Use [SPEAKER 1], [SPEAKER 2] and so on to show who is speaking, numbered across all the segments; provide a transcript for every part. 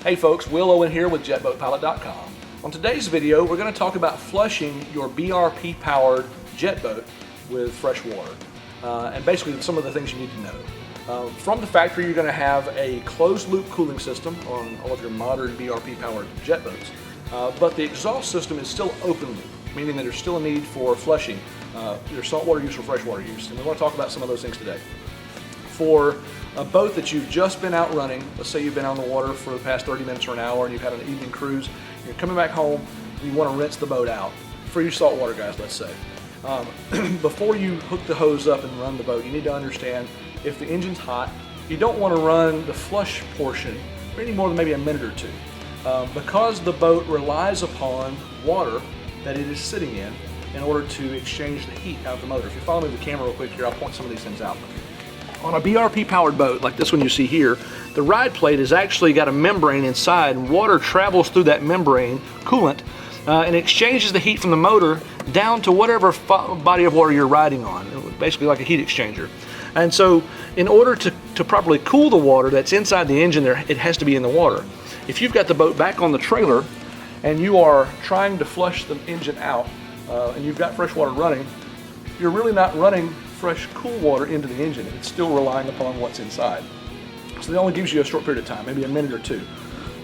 [SPEAKER 1] Hey folks, Will Owen here with JetBoatPilot.com. On today's video, we're going to talk about flushing your BRP powered jet boat with fresh water. And basically some of the things you need to know. From the factory, you're going to have a closed loop cooling system on all of your modern BRP powered jet boats. But the exhaust system is still open loop, meaning that there's still a need for flushing your saltwater use or freshwater use. And we want to talk about some of those things today. For a boat that you've just been out running, let's say you've been on the water for the past 30 minutes or an hour and you've had an evening cruise, you're coming back home, you want to rinse the boat out. For you saltwater guys, let's say. Before you hook the hose up and run the boat, you need to understand if the engine's hot, you don't want to run the flush portion for any more than maybe a minute or two. Because the boat relies upon water that it is sitting in order to exchange the heat out of the motor. If you follow me with the camera real quick here, I'll point some of these things out. On a BRP powered boat like this one you see here, the ride plate has actually got a membrane inside, and water travels through that membrane, coolant, and exchanges the heat from the motor down to whatever body of water you're riding on, basically like a heat exchanger. And so in order to properly cool the water that's inside the engine there, it has to be in the water. If you've got the boat back on the trailer and you are trying to flush the engine out and you've got fresh water running, you're really not running fresh, cool water into the engine. It's still relying upon what's inside. So it only gives you a short period of time, maybe a minute or two.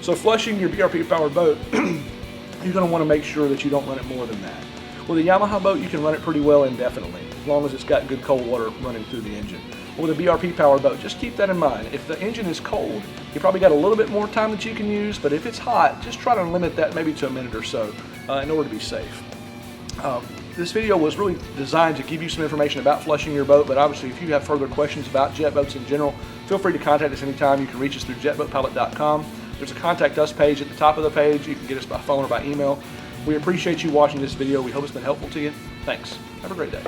[SPEAKER 1] So flushing your BRP powered boat, you're going to want to make sure that you don't run it more than that. With a Yamaha boat, you can run it pretty well indefinitely, as long as it's got good cold water running through the engine. But with a BRP powered boat, just keep that in mind. If the engine is cold, you probably got a little bit more time that you can use, but if it's hot, just try to limit that maybe to a minute or so in order to be safe. This video was really designed to give you some information about flushing your boat, but obviously if you have further questions about jet boats in general, feel free to contact us anytime. You can reach us through JetBoatPilot.com. There's a contact us page at the top of the page. You can get us by phone or by email. We appreciate you watching this video. We hope it's been helpful to you. Thanks. Have a great day.